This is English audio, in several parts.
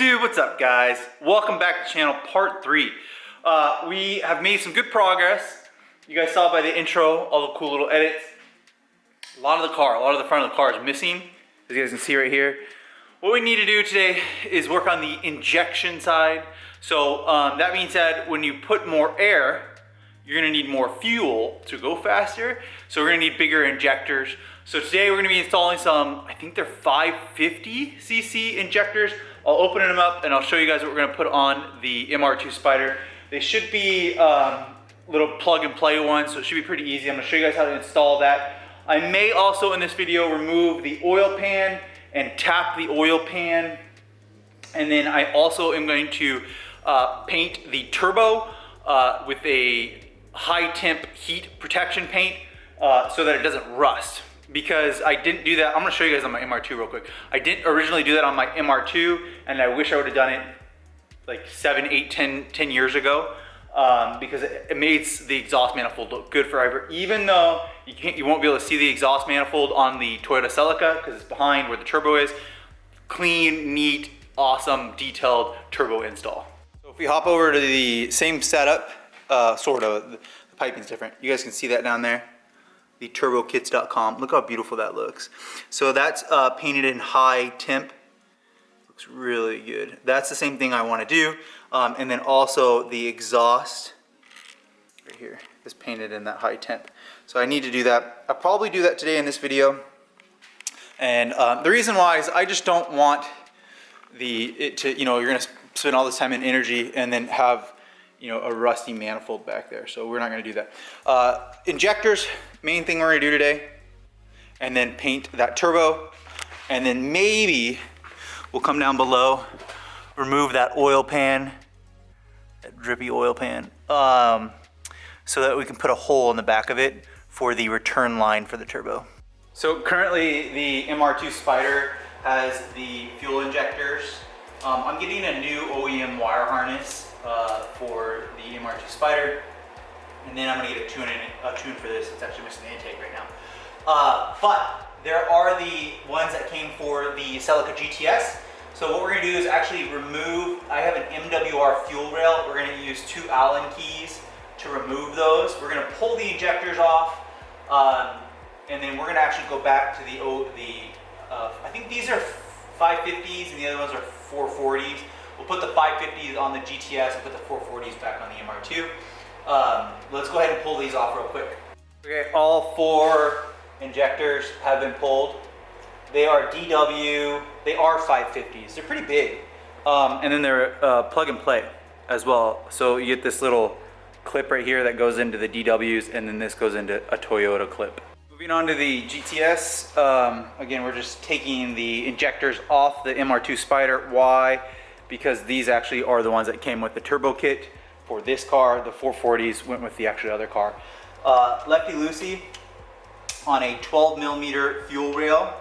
YouTube, what's up guys? Welcome back to the channel, part 3. We have made some good progress. You guys saw by the intro, all the cool little edits. A lot of the front of the car is missing, as you guys can see right here. What we need to do today is work on the injection side. So that being said, when you put more air, you're gonna need more fuel to go faster. So we're gonna need bigger injectors. So today we're gonna be installing some, I think they're 550cc injectors. I'll open them up and I'll show you guys what we're gonna put on the MR2 Spider. They should be little plug and play ones, so it should be pretty easy. I'm gonna show you guys how to install that. I may also in this video remove the oil pan and tap the oil pan. And then I also am going to paint the turbo with a high temp heat protection paint so that it doesn't rust. Because I didn't do that, I'm gonna show you guys on my MR2 real quick. I didn't originally do that on my MR2, and I wish I would have done it like 7, 8, 10 years ago, because it makes the exhaust manifold look good forever. Even though you won't be able to see the exhaust manifold on the Toyota Celica because it's behind where the turbo is. Clean, neat, awesome, detailed turbo install. So if we hop over to the same setup, sort of, the piping's different. You guys can see that down there. The turbokits.com. Look how beautiful that looks. So that's painted in high temp. Looks really good. That's the same thing I want to do. And then also the exhaust right here is painted in that high temp. So I need to do that. I'll probably do that today in this video. And the reason why is I just don't want it to, you're gonna spend all this time and energy and then have, a rusty manifold back there. So we're not gonna do that. Injectors, main thing we're gonna do today. And then paint that turbo. And then maybe we'll come down below, remove that oil pan, that drippy oil pan, so that we can put a hole in the back of it for the return line for the turbo. So currently the MR2 Spider has the fuel injectors. I'm getting a new OEM wire harness for the MR2 Spider, and then I'm gonna get a tune for this. It's actually missing the intake right now. But there are the ones that came for the Celica GTS. So what we're gonna do is actually remove, I have an MWR fuel rail. We're gonna use 2 Allen keys to remove those. We're gonna pull the injectors off, and then we're gonna actually go back to I think these are 550s and the other ones are 440s. We'll put the 550s on the GTS and put the 440s back on the MR2. Let's go ahead and pull these off real quick. Okay, all 4 injectors have been pulled. They are DW, they are 550s. They're pretty big. And then they're plug and play as well. So you get this little clip right here that goes into the DWs, and then this goes into a Toyota clip. Moving on to the GTS, again, we're just taking the injectors off the MR2 Spider. Why? Because these actually are the ones that came with the turbo kit for this car. The 440s went with the actual other car. Lefty loosey on a 12mm fuel rail,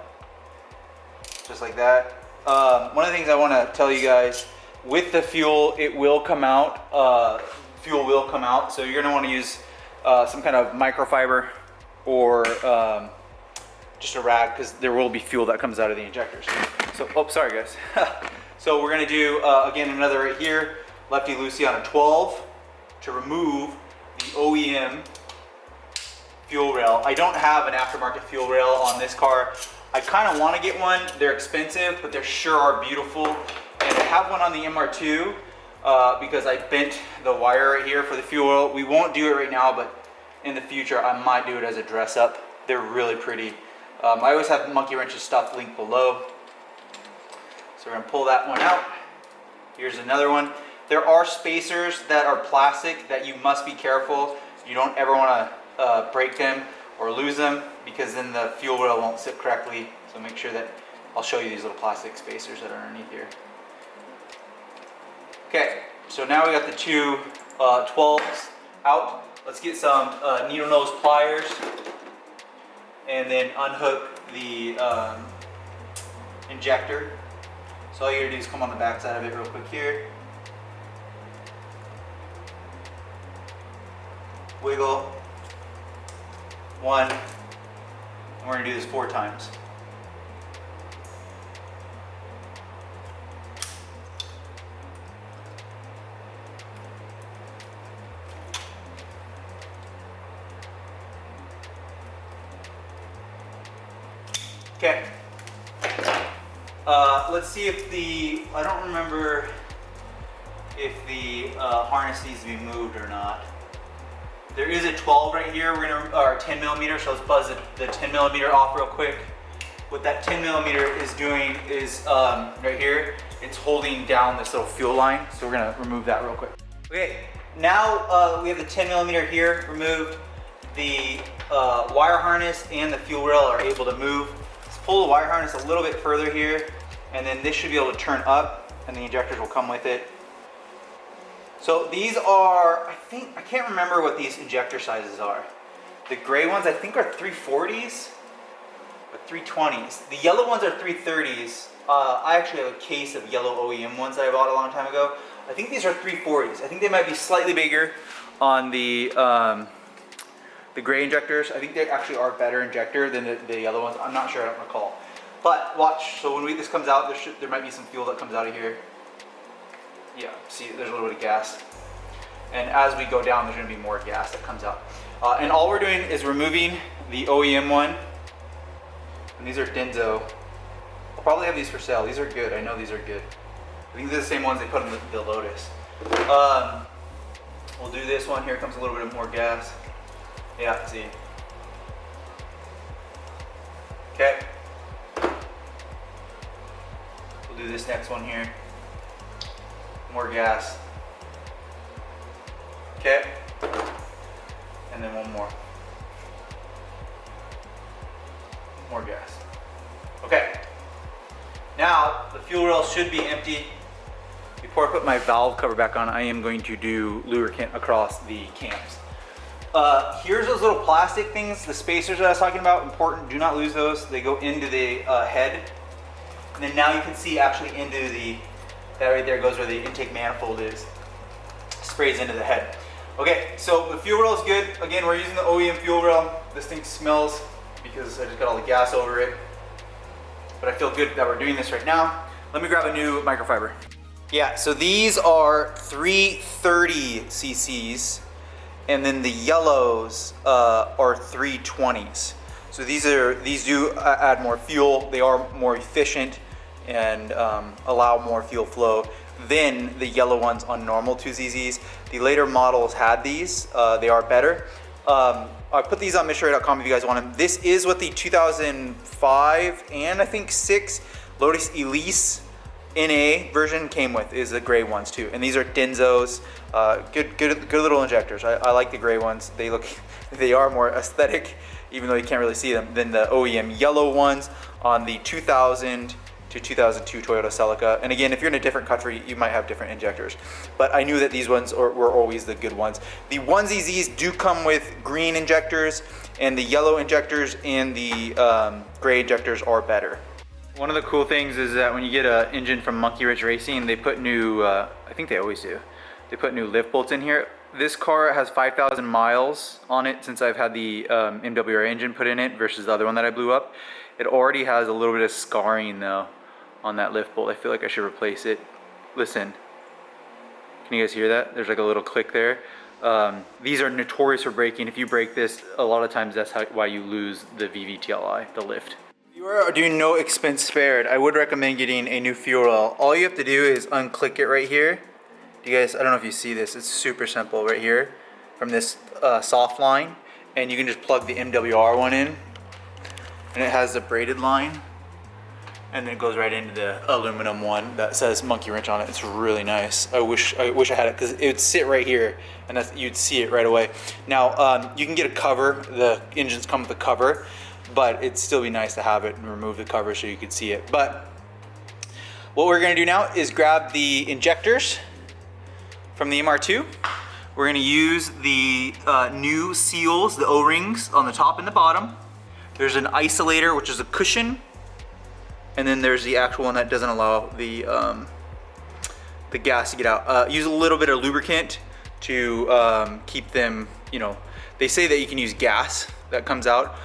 just like that. One of the things I want to tell you guys, with the fuel, it will come out. Fuel will come out, so you're going to want to use some kind of microfiber or just a rag, because there will be fuel that comes out of the injectors. So, oh, sorry guys. So we're going to do, again, another right here, lefty loosey on a 12 to remove the OEM fuel rail. I don't have an aftermarket fuel rail on this car. I kind of want to get one. They're expensive, but they sure are beautiful. And I have one on the MR2 because I bent the wire right here for the fuel oil. We won't do it right now, but in the future I might do it as a dress up. They're really pretty. I always have monkey wrenches stuff linked below. So we're gonna pull that one out. Here's another one. There are spacers that are plastic that you must be careful. You don't ever wanna break them or lose them, because then the fuel rail won't sit correctly. So make sure that, I'll show you these little plastic spacers that are underneath here. Okay, so now we got the 2 12s out. Let's get some needle nose pliers and then unhook the injector. So all you gotta do is come on the back side of it real quick here. Wiggle. 1. And we're gonna do this 4 times. Okay. Let's see if the, I don't remember if the harness needs to be moved or not. There is a 12 right here, we're gonna, or 10 millimeter, so let's buzz the 10 millimeter off real quick. What that 10 millimeter is doing is, right here, it's holding down this little fuel line, so we're gonna remove that real quick. Okay, now we have the 10 millimeter here removed. The wire harness and the fuel rail are able to move. Let's pull the wire harness a little bit further here, and then this should be able to turn up, and the injectors will come with it. So these are, I can't remember what these injector sizes are. The gray ones I think are 340s or 320s. The yellow ones are 330s. I actually have a case of yellow OEM ones that I bought a long time ago. I think these are 340s. I think they might be slightly bigger on the gray injectors. I think they actually are better injector than the yellow ones. I'm not sure, I don't recall. But watch, so when this comes out, there might be some fuel that comes out of here. Yeah, see, there's a little bit of gas. And as we go down, there's gonna be more gas that comes out. And all we're doing is removing the OEM one. And these are Denso. I'll probably have these for sale. These are good, I know these are good. I think they're the same ones they put in the Lotus. We'll do this one. Here comes a little bit more gas. Yeah, see. Okay. We'll do this next one here. More gas. Okay. And then one more. More gas. Okay. Now, the fuel rail should be empty. Before I put my valve cover back on, I am going to do lubricant across the cams. Here's those little plastic things, the spacers that I was talking about, important, do not lose those. They go into the head. And then now you can see actually into the, that right there goes where the intake manifold is. Sprays into the head. Okay, so the fuel rail is good. Again, we're using the OEM fuel rail. This thing smells because I just got all the gas over it. But I feel good that we're doing this right now. Let me grab a new microfiber. Yeah, so these are 330 cc's, and then the yellows are 320s. So these do add more fuel. They are more efficient and allow more fuel flow than the yellow ones on normal 2ZZs. The later models had these. They are better. I put these on MitchRay.com if you guys want them. This is what the 2005 and I think 6 Lotus Elise NA version came with, is the gray ones too. And these are Densos, good little injectors. I like the gray ones. They are more aesthetic, even though you can't really see them, than the OEM yellow ones on the 2000 to 2002 Toyota Celica. And again, if you're in a different country, you might have different injectors. But I knew that these ones were always the good ones. The 1ZZs do come with green injectors, and the yellow injectors and the gray injectors are better. One of the cool things is that when you get an engine from Monkey Wrench Racing, they put new, I think they always do, they put new lift bolts in here. This car has 5,000 miles on it since I've had the MWR engine put in it versus the other one that I blew up. It already has a little bit of scarring though on that lift bolt. I feel like I should replace it. Listen, can you guys hear that? There's like a little click there. These are notorious for breaking. If you break this, a lot of times that's why you lose the VVTLI, the lift. If you are doing no expense spared, I would recommend getting a new fuel rail. All you have to do is unclick it right here. You guys, I don't know if you see this, it's super simple right here from this soft line, and you can just plug the MWR one in, and it has the braided line, and then it goes right into the aluminum one that says Monkey Wrench on it. It's really nice. I wish I had it, because it would sit right here and you'd see it right away. Now you can get a cover. The engines come with a cover, but it'd still be nice to have it and remove the cover so you could see it. But what we're gonna do now is grab the injectors from the MR2. We're gonna use the new seals, the O-rings on the top and the bottom. There's an isolator, which is a cushion, and then there's the actual one that doesn't allow the gas to get out. Use a little bit of lubricant to keep them, you know, they say that you can use gas that comes out,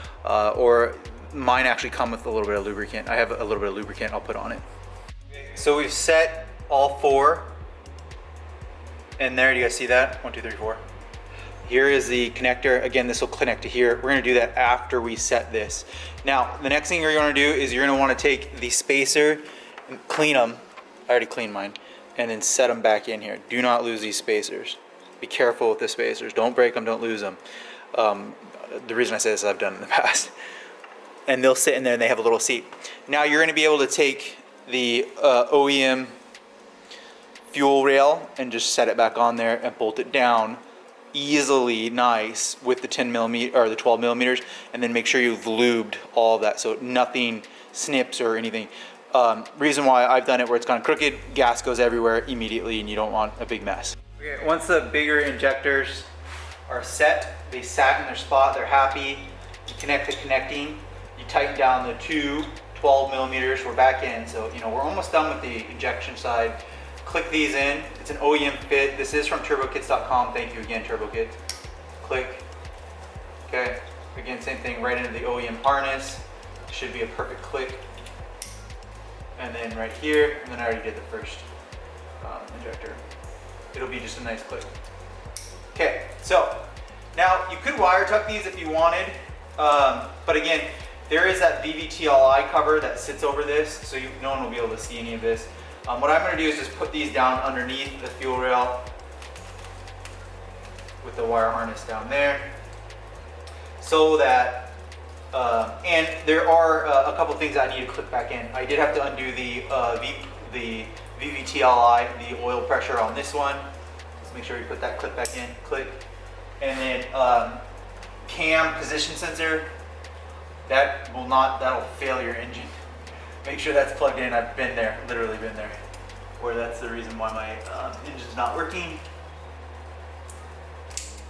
or mine actually come with a little bit of lubricant. I have a little bit of lubricant I'll put on it. So we've set all 4 in there. Do you guys see that? 1, 2, 3, 4. Here is the connector. Again, this will connect to here. We're gonna do that after we set this. Now, the next thing you're gonna do is you're gonna wanna take the spacer and clean them. I already cleaned mine. And then set them back in here. Do not lose these spacers. Be careful with the spacers. Don't break them, don't lose them. The reason I say this is I've done it in the past. And they'll sit in there and they have a little seat. Now you're gonna be able to take the OEM fuel rail and just set it back on there and bolt it down easily, nice, with the 10 millimeter or the 12 millimeters, and then make sure you've lubed all of that so nothing snips or anything. Reason why I've done it where it's gone crooked, gas goes everywhere immediately and you don't want a big mess. Okay, once the bigger injectors are set, they sat in their spot, they're happy, you connect the connecting, you tighten down the two 12 millimeters, we're back in, so you know we're almost done with the injection side. Click these in. It's an OEM fit. This is from turbokits.com. Thank you again, TurboKits. Click. Okay. Again, same thing, right into the OEM harness. Should be a perfect click. And then right here, and then I already did the first injector. It'll be just a nice click. Okay, so now you could wire tuck these if you wanted, but again, there is that VVTLI cover that sits over this, so no one will be able to see any of this. What I'm going to do is just put these down underneath the fuel rail with the wire harness down there, so that, and there are a couple things I need to clip back in. I did have to undo the VVTLI, the oil pressure on this one. Let's make sure we put that clip back in, click. And then cam position sensor, that'll fail your engine. Make sure that's plugged in. I've been there, literally been there, where that's the reason why my engine's not working.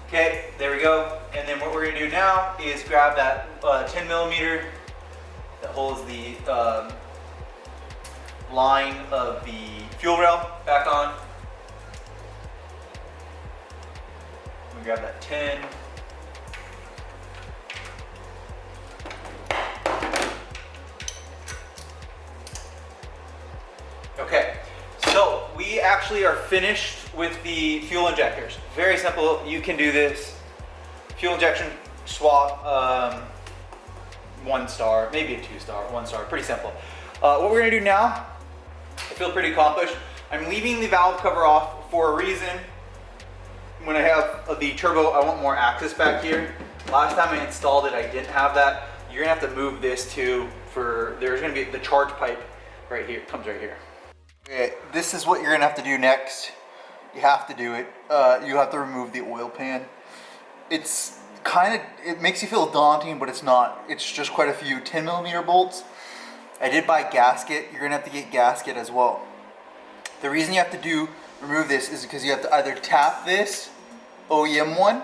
Okay, there we go. And then what we're gonna do now is grab that 10 millimeter that holds the line of the fuel rail back on. We grab that 10. Okay, so we actually are finished with the fuel injectors. Very simple, you can do this. Fuel injection swap, 1 star, maybe a 2 star, 1 star, pretty simple. What we're gonna do now, I feel pretty accomplished. I'm leaving the valve cover off for a reason. When I have the turbo, I want more access back here. Last time I installed it, I didn't have that. You're gonna have to move this too there's gonna be the charge pipe right here, comes right here. Okay, this is what you're gonna have to do next. You have to do it. You have to remove the oil pan. It's it makes you feel daunting, but it's not. It's just quite a few 10 millimeter bolts. I did buy gasket. You're gonna have to get gasket as well. The reason you have to remove this is because you have to either tap this OEM one,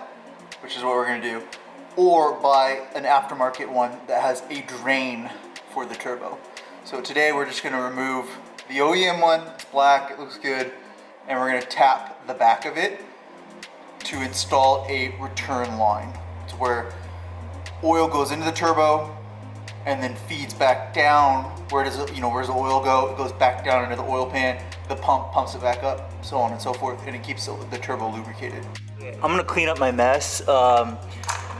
which is what we're gonna do, or buy an aftermarket one that has a drain for the turbo. So today we're just gonna remove the OEM one. It's black, it looks good, and we're gonna tap the back of it to install a return line. It's where oil goes into the turbo and then feeds back down. Where does it, where's the oil go? It goes back down into the oil pan. The pump pumps it back up, so on and so forth, and it keeps the turbo lubricated. I'm gonna clean up my mess.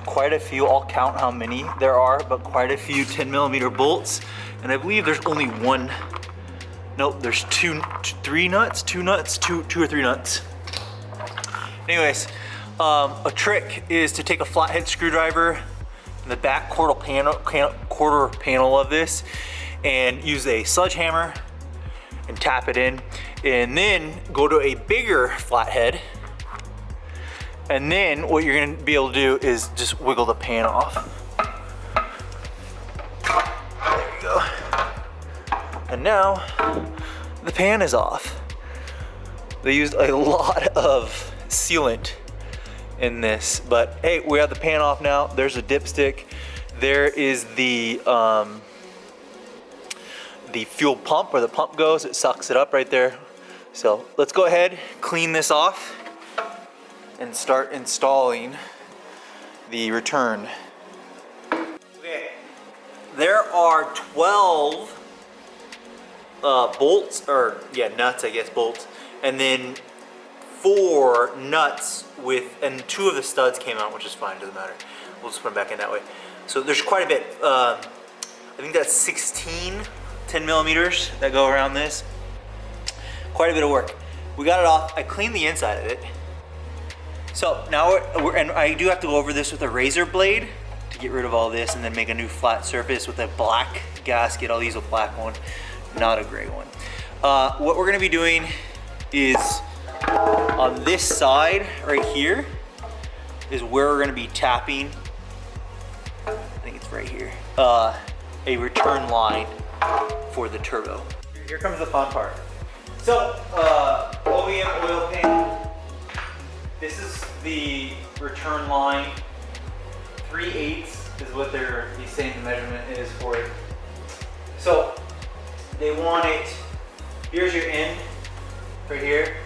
Quite a few, I'll count how many there are, but quite a few 10 millimeter bolts. And I believe there's only one. Nope, there's two or three nuts. Anyways, a trick is to take a flathead screwdriver in the back quarter panel of this and use a sledgehammer and tap it in, and then go to a bigger flathead, and then what you're gonna be able to do is just wiggle the pan off. There you go. And now the pan is off. They used a lot of sealant in this, but hey, we have the pan off now. There's a dipstick. There is the fuel pump, where the pump goes. It sucks it up right there. So let's go ahead, clean this off, and start installing the return. Okay, there are 12 bolts, or yeah, nuts, I guess, bolts, and then 4 nuts and 2 of the studs came out, which is fine, doesn't matter. We'll just put them back in that way. So there's quite a bit. I think that's 16 10 millimeters that go around this. Quite a bit of work. We got it off. I cleaned the inside of it. So now and I do have to go over this with a razor blade to get rid of all this and then make a new flat surface with a black gasket. I'll use a black one, not a gray one. What we're gonna be doing is on this side right here is where we're gonna be tapping, I think it's right here, a return line for the turbo. Here comes the fun part. So, OEM oil pan. This is the return line. 3/8 is what he's saying the measurement is for it. So, they want it, here's your end, right here.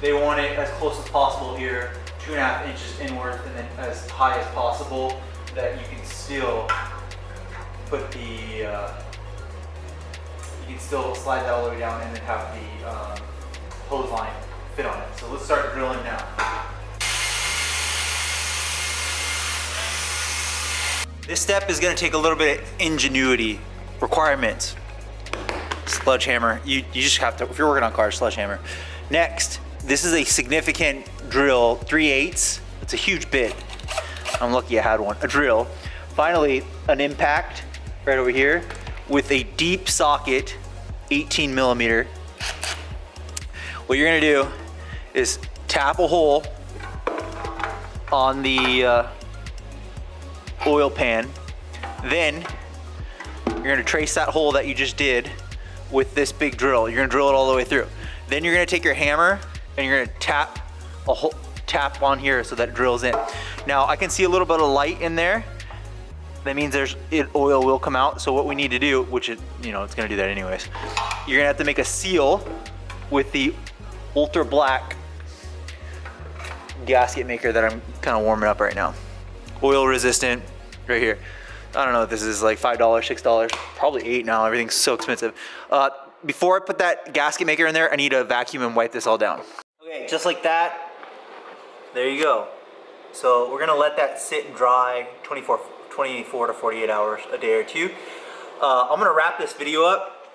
They want it as close as possible here, 2.5 inches inwards, and then as high as possible that you can still put the, you can still slide that all the way down and then have the hose line fit on it. So let's start drilling now. This step is going to take a little bit of ingenuity. Requirements: sledgehammer. You just have to, if you're working on cars, sledgehammer. Next, this is a significant drill, 3/8. It's a huge bit. I'm lucky I had one. A drill. Finally, an impact right over here with a deep socket, 18 millimeter. What you're gonna do is tap a hole on the oil pan. Then you're gonna trace that hole that you just did with this big drill. You're gonna drill it all the way through. Then you're gonna take your hammer and you're gonna tap on here so that it drills in. Now I can see a little bit of light in there. That means oil will come out. So what we need to do, which is, it's gonna do that anyways. You're gonna have to make a seal with the ultra black gasket maker that I'm kind of warming up right now. Oil resistant, right here. I don't know if this is like $5, $6, probably $8 now. Everything's so expensive. Before I put that gasket maker in there, I need to vacuum and wipe this all down. Okay, just like that. There you go. So we're gonna let that sit and dry 24 to 48 hours, a day or two. I'm gonna wrap this video up.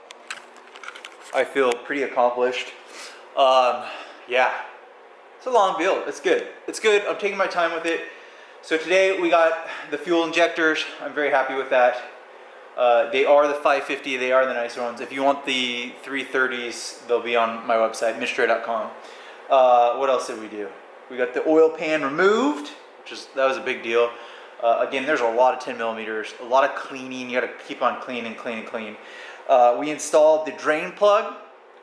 I feel pretty accomplished. Yeah, it's a long build. It's good. It's good. I'm taking my time with it. So today we got the fuel injectors. I'm very happy with that. They are the 550. They are the nicer ones. If you want the 330s, they'll be on my website, mitchdore.com. What else did we do? We got the oil pan removed, that was a big deal. Again, there's a lot of 10 millimeters, a lot of cleaning. You got to keep on cleaning. We installed the drain plug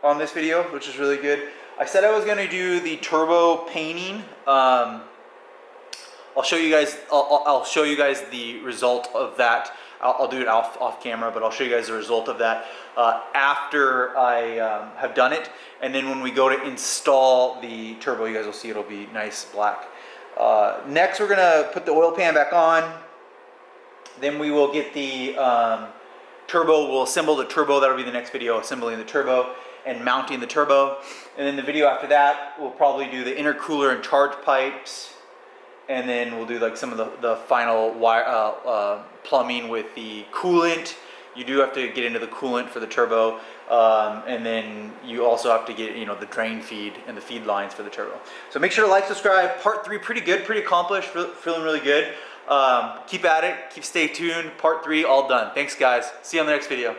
on this video, which is really good. I said I was going to do the turbo painting. I'll show you guys. I'll show you guys the result of that. I'll do it off camera, but I'll show you guys the result of that after I have done it. And then when we go to install the turbo, you guys will see it'll be nice black. Next, we're gonna put the oil pan back on. Then we will get the turbo. We'll assemble the turbo. That'll be the next video, assembling the turbo and mounting the turbo. And then the video after that, we'll probably do the intercooler and charge pipes. And then we'll do like some of the final wire, plumbing with the coolant. You do have to get into the coolant for the turbo. And then you also have to get, the drain feed and the feed lines for the turbo. So make sure to like, subscribe. Part 3, pretty good, pretty accomplished, feeling really good. Keep at it, stay tuned. Part 3, all done. Thanks guys. See you on the next video.